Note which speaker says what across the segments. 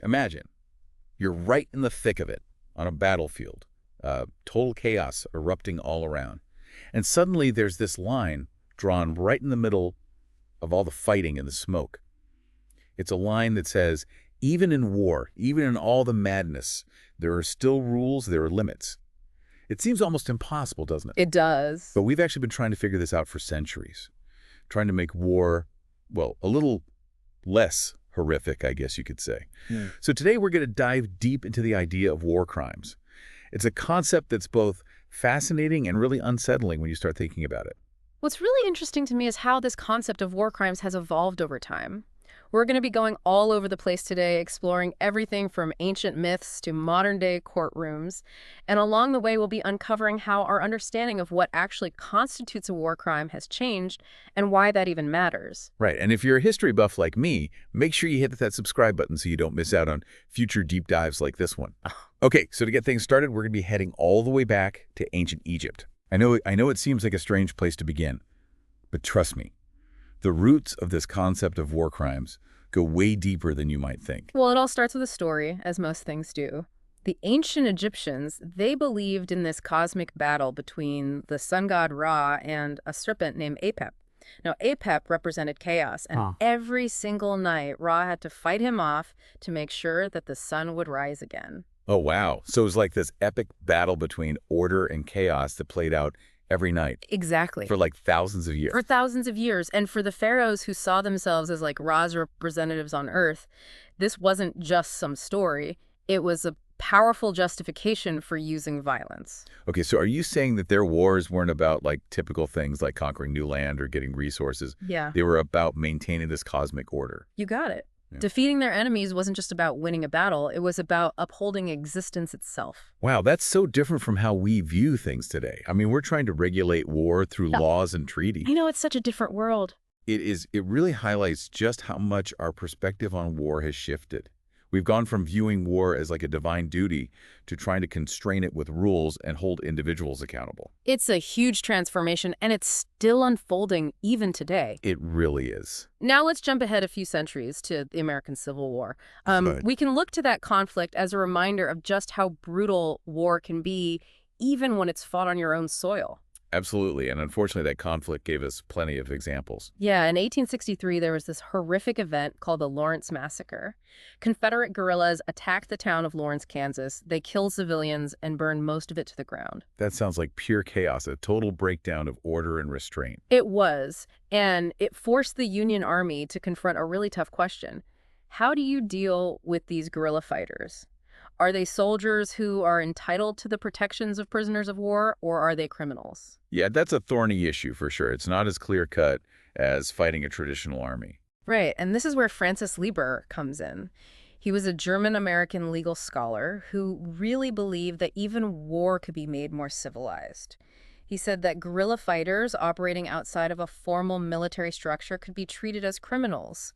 Speaker 1: Imagine, you're right in the thick of it on a battlefield, total chaos erupting all around. And suddenly there's this line drawn right in the middle of all the fighting and the smoke. It's a line that says, even in war, even in all the madness, there are still rules, there are limits. It seems almost impossible, doesn't it?
Speaker 2: It does.
Speaker 1: But we've actually been trying to figure this out for centuries, trying to make war, well, a little less horrific, I guess you could say. So today we're going to dive deep into the idea of war crimes. It's a concept that's both fascinating and really unsettling when you start thinking about it.
Speaker 2: What's really interesting to me is how this concept of war crimes has evolved over time. We're going to be going all over the place today, exploring everything from ancient myths to modern-day courtrooms. And along the way, we'll be uncovering how our understanding of what actually constitutes a war crime has changed and why that even matters.
Speaker 1: Right, and if you're a history buff like me, make sure you hit that subscribe button so you don't miss out on future deep dives like this one. Okay, so to get things started, we're going to be heading all the way back to ancient Egypt. I know it seems like a strange place to begin, but trust me, the roots of this concept of war crimes go way deeper than you might think.
Speaker 2: Well, it all starts with a story, as most things do. The ancient Egyptians, they believed in this cosmic battle between the sun god Ra and a serpent named Apep. Now, Apep represented chaos, and every single night, Ra had to fight him off to make sure that the sun would rise again.
Speaker 1: Oh, wow. So it was like this epic battle between order and chaos that played out every night.
Speaker 2: Exactly.
Speaker 1: For like thousands of years.
Speaker 2: For thousands of years. And for the pharaohs who saw themselves as like Ra's representatives on Earth, this wasn't just some story. It was a powerful justification for using violence.
Speaker 1: Okay, so are you saying that their wars weren't about like typical things like conquering new land or getting resources?
Speaker 2: Yeah.
Speaker 1: They were about maintaining this cosmic order.
Speaker 2: You got it.
Speaker 1: Yeah.
Speaker 2: Defeating their enemies wasn't just about winning a battle. It was about upholding existence itself.
Speaker 1: Wow, that's so different from how we view things today. I mean, we're trying to regulate war through laws and treaties.
Speaker 2: I know, it's such a different world.
Speaker 1: It really highlights just how much our perspective on war has shifted. We've gone from viewing war as like a divine duty to trying to constrain it with rules and hold individuals accountable.
Speaker 2: It's a huge transformation, and it's still unfolding even today.
Speaker 1: It really is.
Speaker 2: Now let's jump ahead a few centuries to the American Civil War.
Speaker 1: Good.
Speaker 2: We can look to that conflict as a reminder of just how brutal war can be, even when it's fought on your own soil.
Speaker 1: Absolutely, and unfortunately that conflict gave us plenty of examples.
Speaker 2: Yeah, in 1863, there was this horrific event called the Lawrence Massacre. Confederate guerrillas attacked the town of Lawrence, Kansas. They killed civilians and burned most of it to the ground.
Speaker 1: That sounds like pure chaos, a total breakdown of order and restraint.
Speaker 2: It was, and it forced the Union Army to confront a really tough question. How do you deal with these guerrilla fighters? Are they soldiers who are entitled to the protections of prisoners of war, or are they criminals?
Speaker 1: Yeah, that's a thorny issue for sure. It's not as clear-cut as fighting a traditional army.
Speaker 2: Right, and this is where Francis Lieber comes in. He was a German-American legal scholar who really believed that even war could be made more civilized. He said that guerrilla fighters operating outside of a formal military structure could be treated as criminals,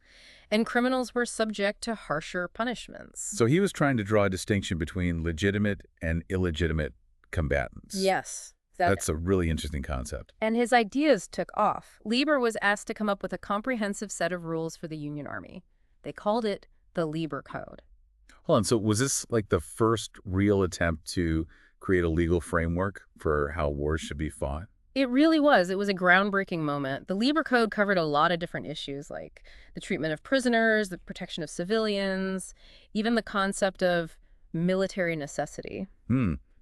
Speaker 2: and criminals were subject to harsher punishments.
Speaker 1: So he was trying to draw a distinction between legitimate and illegitimate combatants.
Speaker 2: Yes.
Speaker 1: That's a really interesting concept.
Speaker 2: And his ideas took off. Lieber was asked to come up with a comprehensive set of rules for the Union Army. They called it the Lieber Code.
Speaker 1: Hold on, so was this like the first real attempt to create a legal framework for how wars should be fought?
Speaker 2: It really was. It was a groundbreaking moment. The Lieber Code covered a lot of different issues, like the treatment of prisoners, the protection of civilians, even the concept of military necessity.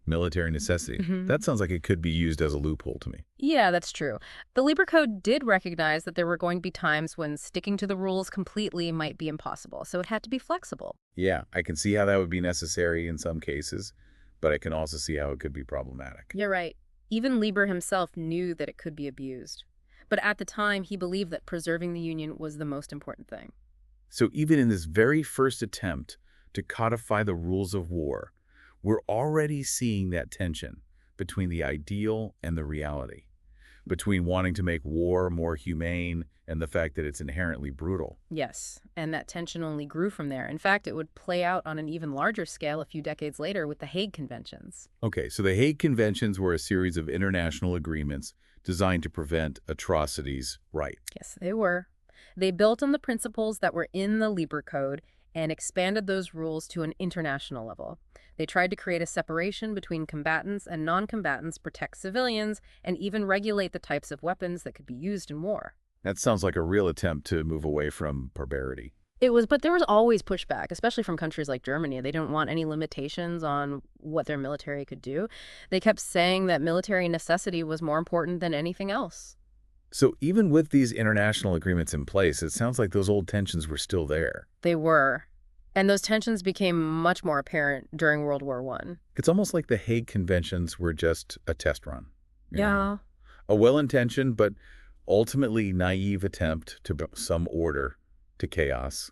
Speaker 1: Military necessity. That sounds like it could be used as a loophole to me.
Speaker 2: Yeah, that's true. The Lieber Code did recognize that there were going to be times when sticking to the rules completely might be impossible, so it had to be flexible.
Speaker 1: Yeah, I can see how that would be necessary in some cases, but I can also see how it could be problematic.
Speaker 2: You're right. Even Lieber himself knew that it could be abused. But at the time, he believed that preserving the Union was the most important thing.
Speaker 1: So even in this very first attempt to codify the rules of war, we're already seeing that tension between the ideal and the reality, between wanting to make war more humane and the fact that it's inherently brutal.
Speaker 2: Yes, and that tension only grew from there. In fact, it would play out on an even larger scale a few decades later with the Hague Conventions.
Speaker 1: Okay, so the Hague Conventions were a series of international agreements designed to prevent atrocities, right?
Speaker 2: Yes, they were. They built on the principles that were in the Lieber Code and expanded those rules to an international level. They tried to create a separation between combatants and non-combatants, protect civilians, and even regulate the types of weapons that could be used in war.
Speaker 1: That sounds like a real attempt to move away from barbarity.
Speaker 2: It was, but there was always pushback, especially from countries like Germany. They didn't want any limitations on what their military could do. They kept saying that military necessity was more important than anything else.
Speaker 1: So even with these international agreements in place, it sounds like those old tensions were still there.
Speaker 2: They were. And those tensions became much more apparent during World War I.
Speaker 1: It's almost like the Hague Conventions were just a test run. you know?
Speaker 2: Yeah.
Speaker 1: A well-intentioned but ultimately naive attempt to bring some order to chaos.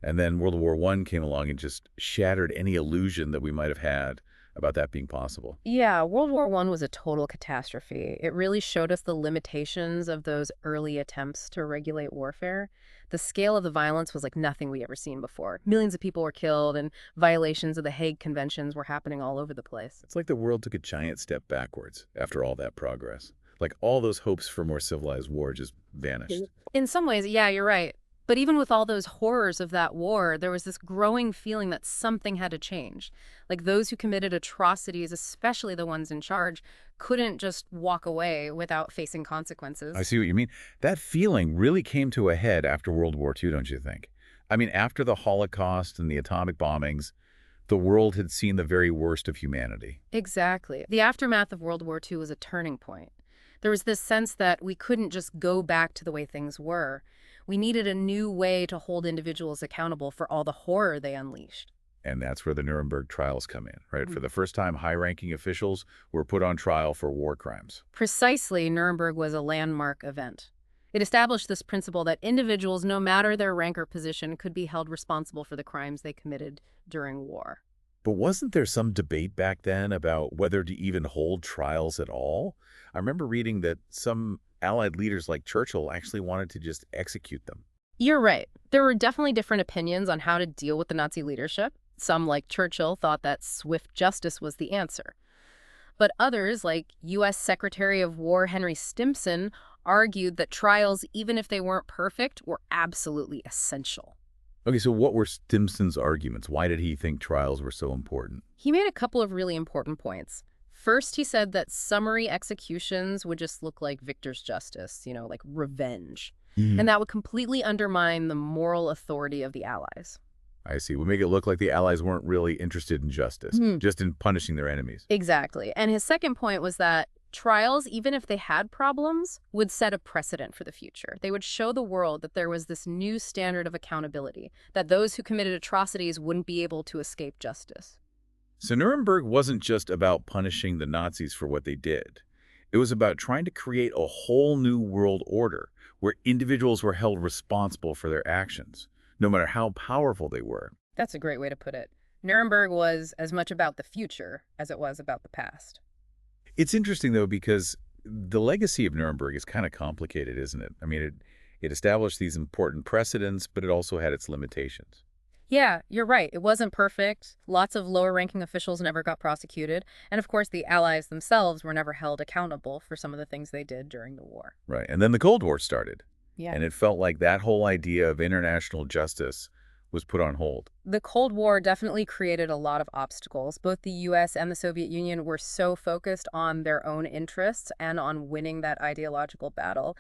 Speaker 1: And then World War I came along and just shattered any illusion that we might have had about that being possible.
Speaker 2: Yeah, World War I was a total catastrophe. It really showed us the limitations of those early attempts to regulate warfare. The scale of the violence was like nothing we ever seen before. Millions of people were killed, and violations of the Hague Conventions were happening all over the place.
Speaker 1: It's like the world took a giant step backwards after all that progress. Like all those hopes for more civilized war just vanished.
Speaker 2: In some ways, yeah, you're right. But even with all those horrors of that war, there was this growing feeling that something had to change. Like those who committed atrocities, especially the ones in charge, couldn't just walk away without facing consequences.
Speaker 1: I see what you mean. That feeling really came to a head after World War II, don't you think? I mean, after the Holocaust and the atomic bombings, the world had seen the very worst of humanity.
Speaker 2: Exactly. The aftermath of World War II was a turning point. There was this sense that we couldn't just go back to the way things were. We needed a new way to hold individuals accountable for all the horror they unleashed.
Speaker 1: And that's where the Nuremberg trials come in, right? For the first time, high-ranking officials were put on trial for war crimes.
Speaker 2: Precisely, Nuremberg was a landmark event. It established this principle that individuals, no matter their rank or position, could be held responsible for the crimes they committed during war.
Speaker 1: But wasn't there some debate back then about whether to even hold trials at all? I remember reading that some Allied leaders like Churchill actually wanted to just execute them.
Speaker 2: You're right. There were definitely different opinions on how to deal with the Nazi leadership. Some, like Churchill, thought that swift justice was the answer. But others, like U.S. Secretary of War Henry Stimson, argued that trials, even if they weren't perfect, were absolutely essential.
Speaker 1: Okay, so what were Stimson's arguments? Why did he think trials were so important?
Speaker 2: He made a couple of really important points. First, he said that summary executions would just look like victor's justice, like revenge. And that would completely undermine the moral authority of the Allies.
Speaker 1: I see. We make it look like the Allies weren't really interested in justice, just in punishing their enemies.
Speaker 2: Exactly. And his second point was that trials, even if they had problems, would set a precedent for the future. They would show the world that there was this new standard of accountability, that those who committed atrocities wouldn't be able to escape justice.
Speaker 1: So Nuremberg wasn't just about punishing the Nazis for what they did. It was about trying to create a whole new world order where individuals were held responsible for their actions, no matter how powerful they were.
Speaker 2: That's a great way to put it. Nuremberg was as much about the future as it was about the past.
Speaker 1: It's interesting, though, because the legacy of Nuremberg is kind of complicated, isn't it? I mean, it established these important precedents, but it also had its limitations.
Speaker 2: Yeah, you're right. It wasn't perfect. Lots of lower-ranking officials never got prosecuted. And of course, the Allies themselves were never held accountable for some of the things they did during the war.
Speaker 1: Right. And then the Cold War started.
Speaker 2: Yeah.
Speaker 1: And it felt like that whole idea of international justice was put on hold.
Speaker 2: The Cold War definitely created a lot of obstacles. Both the U.S. and the Soviet Union were so focused on their own interests and on winning that ideological battle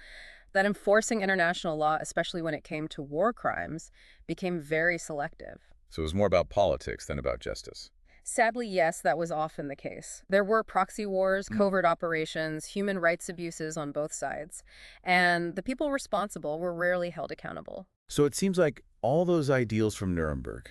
Speaker 2: that enforcing international law, especially when it came to war crimes, became very selective.
Speaker 1: So it was more about politics than about justice.
Speaker 2: Sadly, yes, that was often the case. There were proxy wars, covert operations, human rights abuses on both sides, and the people responsible were rarely held accountable.
Speaker 1: So it seems like all those ideals from Nuremberg,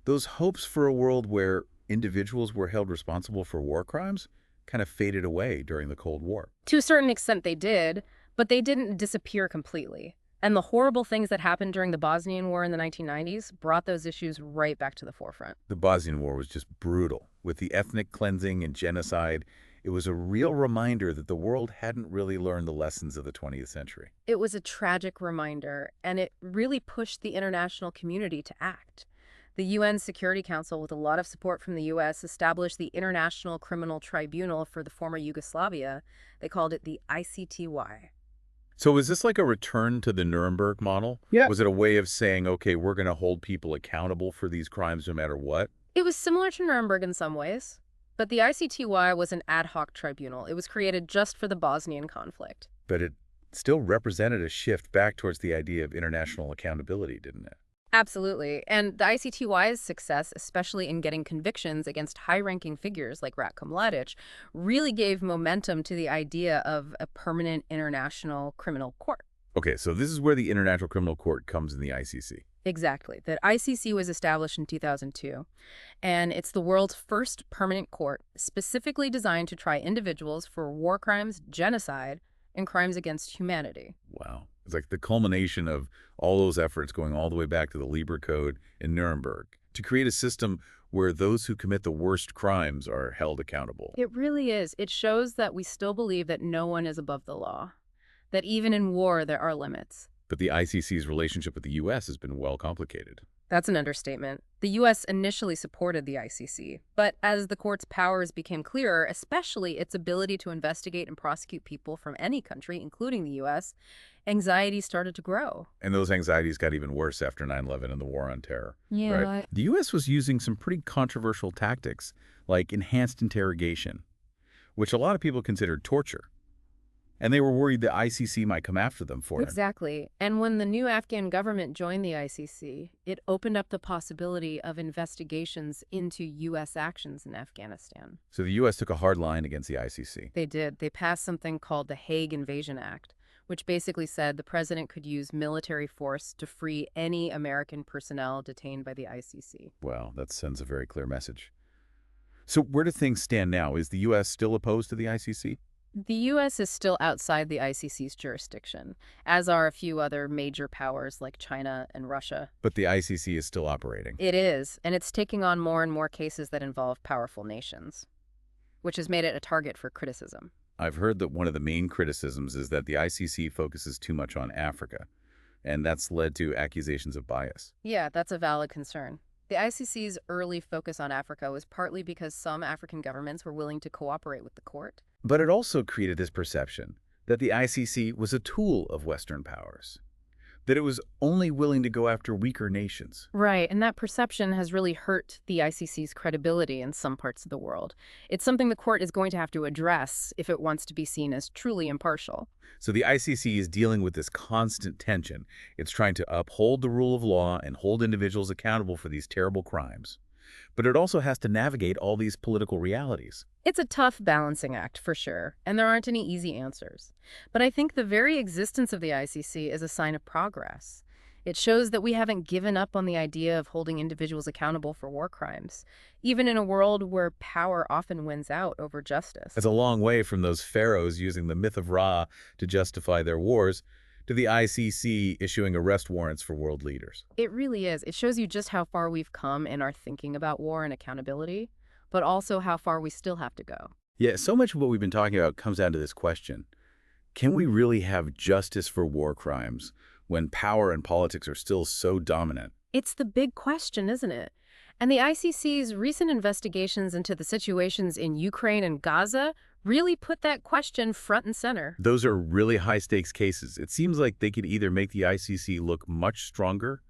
Speaker 1: those hopes for a world where individuals were held responsible for war crimes, kind of faded away during the Cold War.
Speaker 2: To a certain extent they did, but they didn't disappear completely. And the horrible things that happened during the Bosnian War in the 1990s brought those issues right back to the forefront.
Speaker 1: The Bosnian War was just brutal. With the ethnic cleansing and genocide, it was a real reminder that the world hadn't really learned the lessons of the 20th century.
Speaker 2: It was a tragic reminder, and it really pushed the international community to act. The UN Security Council, with a lot of support from the U.S., established the International Criminal Tribunal for the former Yugoslavia. They called it the ICTY.
Speaker 1: So is this like a return to the Nuremberg model?
Speaker 3: Yeah.
Speaker 1: Was it a way of saying, okay, we're going to hold people accountable for these crimes no matter what?
Speaker 2: It was similar to Nuremberg in some ways, but the ICTY was an ad hoc tribunal. It was created just for the Bosnian conflict.
Speaker 1: But it still represented a shift back towards the idea of international accountability, didn't it?
Speaker 2: Absolutely. And the ICTY's success, especially in getting convictions against high-ranking figures like Ratko Mladic, really gave momentum to the idea of a permanent international criminal court.
Speaker 1: Okay, so this is where the International Criminal Court comes in the ICC.
Speaker 2: Exactly. The ICC was established in 2002, and it's the world's first permanent court specifically designed to try individuals for war crimes, genocide, and crimes against humanity.
Speaker 1: Wow. It's like the culmination of all those efforts going all the way back to the Lieber Code in Nuremberg to create a system where those who commit the worst crimes are held accountable.
Speaker 2: It really is. It shows that we still believe that no one is above the law, that even in war there are limits.
Speaker 1: But the ICC's relationship with the U.S. has been well complicated.
Speaker 2: That's an understatement. The U.S. initially supported the ICC, but as the court's powers became clearer, especially its ability to investigate and prosecute people from any country, including the U.S., anxiety started to grow.
Speaker 1: And those anxieties got even worse after 9/11 and the War on Terror.
Speaker 2: Yeah.
Speaker 1: Right? The U.S. was using some pretty controversial tactics, like enhanced interrogation, which a lot of people considered torture. And they were worried the ICC might come after them for it.
Speaker 2: Exactly. And when the new Afghan government joined the ICC, it opened up the possibility of investigations into U.S. actions in Afghanistan.
Speaker 1: So the U.S. took a hard line against the ICC.
Speaker 2: They did. They passed something called the Hague Invasion Act, which basically said the president could use military force to free any American personnel detained by the ICC.
Speaker 1: Well, that sends a very clear message. So where do things stand now? Is the U.S. still opposed to the ICC?
Speaker 2: The U.S. is still outside the ICC's jurisdiction, as are a few other major powers like China and Russia.
Speaker 1: But the ICC is still operating.
Speaker 2: It is, and it's taking on more and more cases that involve powerful nations, which has made it a target for criticism.
Speaker 1: I've heard that one of the main criticisms is that the ICC focuses too much on Africa, and that's led to accusations of bias.
Speaker 2: Yeah, that's a valid concern. The ICC's early focus on Africa was partly because some African governments were willing to cooperate with the court.
Speaker 1: But it also created this perception that the ICC was a tool of Western powers, that it was only willing to go after weaker nations.
Speaker 2: Right, and that perception has really hurt the ICC's credibility in some parts of the world. It's something the court is going to have to address if it wants to be seen as truly impartial.
Speaker 1: So the ICC is dealing with this constant tension. It's trying to uphold the rule of law and hold individuals accountable for these terrible crimes. But it also has to navigate all these political realities.
Speaker 2: It's a tough balancing act, for sure, and there aren't any easy answers. But I think the very existence of the ICC is a sign of progress. It shows that we haven't given up on the idea of holding individuals accountable for war crimes, even in a world where power often wins out over justice.
Speaker 1: It's a long way from those pharaohs using the myth of Ra to justify their wars to the ICC issuing arrest warrants for world leaders.
Speaker 2: It really is. It shows you just how far we've come in our thinking about war and accountability, but also how far we still have to go.
Speaker 1: Yeah, so much of what we've been talking about comes down to this question. Can we really have justice for war crimes when power and politics are still so dominant?
Speaker 2: It's the big question, isn't it? And the ICC's recent investigations into the situations in Ukraine and Gaza really put that question front and center.
Speaker 1: Those are really high-stakes cases. It seems like they could either make the ICC look much stronger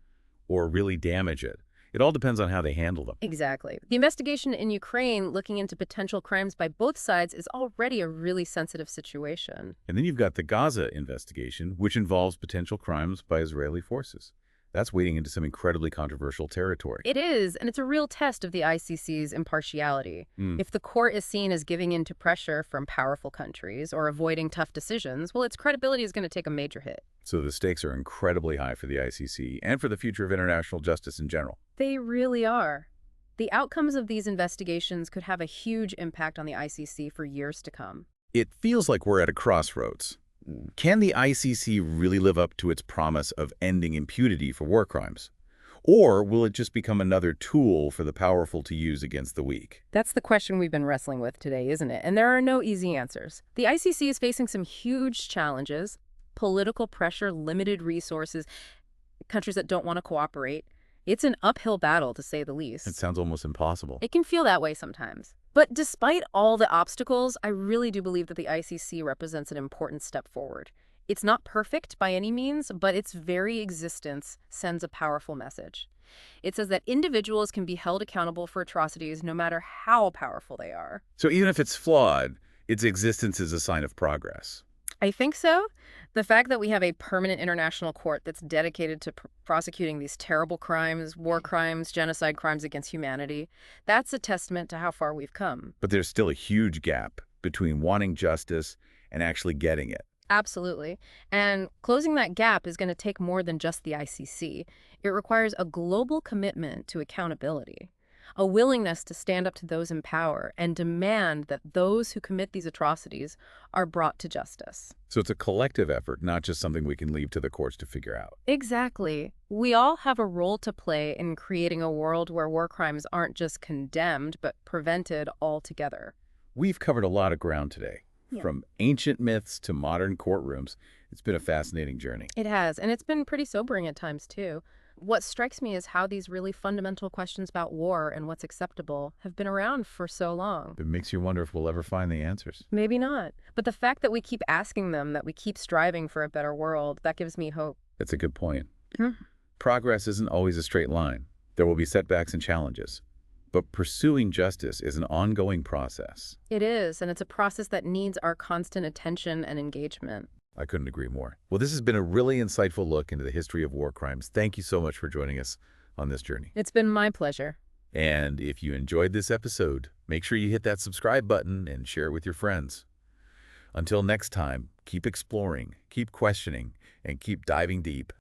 Speaker 1: or really damage it. It all depends on how they handle them.
Speaker 2: Exactly. The investigation in Ukraine looking into potential crimes by both sides is already a really sensitive situation.
Speaker 1: And then you've got the Gaza investigation, which involves potential crimes by Israeli forces. That's wading into some incredibly controversial territory.
Speaker 2: It is, and it's a real test of the ICC's impartiality. If the court is seen as giving in to pressure from powerful countries or avoiding tough decisions, well, its credibility is going to take a major hit.
Speaker 1: So the stakes are incredibly high for the ICC and for the future of international justice in general.
Speaker 2: They really are. The outcomes of these investigations could have a huge impact on the ICC for years to come.
Speaker 1: It feels like we're at a crossroads. Can the ICC really live up to its promise of ending impunity for war crimes? Or will it just become another tool for the powerful to use against the weak?
Speaker 2: That's the question we've been wrestling with today, isn't it? And there are no easy answers. The ICC is facing some huge challenges: political pressure, limited resources, countries that don't want to cooperate. It's an uphill battle, to say the least.
Speaker 1: It sounds almost impossible.
Speaker 2: It can feel that way sometimes. But despite all the obstacles, I really do believe that the ICC represents an important step forward. It's not perfect by any means, but its very existence sends a powerful message. It says that individuals can be held accountable for atrocities no matter how powerful they are.
Speaker 1: So even if it's flawed, its existence is a sign of progress.
Speaker 2: I think so. The fact that we have a permanent international court that's dedicated to prosecuting these terrible crimes, war crimes, genocide crimes against humanity, that's a testament to how far we've come.
Speaker 1: But there's still a huge gap between wanting justice and actually getting it.
Speaker 2: Absolutely. And closing that gap is going to take more than just the ICC. It requires a global commitment to accountability, a willingness to stand up to those in power and demand that those who commit these atrocities are brought to justice.
Speaker 1: So it's a collective effort, not just something we can leave to the courts to figure out.
Speaker 2: Exactly. We all have a role to play in creating a world where war crimes aren't just condemned, but prevented altogether.
Speaker 1: We've covered a lot of ground today.
Speaker 2: Yeah.
Speaker 1: From ancient myths to modern courtrooms, it's been a fascinating journey.
Speaker 2: It has, and it's been pretty sobering at times, too. What strikes me is how these really fundamental questions about war and what's acceptable have been around for so long.
Speaker 1: It makes you wonder if we'll ever find the answers.
Speaker 2: Maybe not. But the fact that we keep asking them, that we keep striving for a better world, that gives me hope.
Speaker 1: That's a good point.
Speaker 2: Hmm.
Speaker 1: Progress isn't always a straight line. There will be setbacks and challenges. But pursuing justice is an ongoing process.
Speaker 2: It is, and it's a process that needs our constant attention and engagement.
Speaker 1: I couldn't agree more. Well, this has been a really insightful look into the history of war crimes. Thank you so much for joining us on this journey.
Speaker 2: It's been my pleasure.
Speaker 1: And if you enjoyed this episode, make sure you hit that subscribe button and share it with your friends. Until next time, keep exploring, keep questioning, and keep diving deep.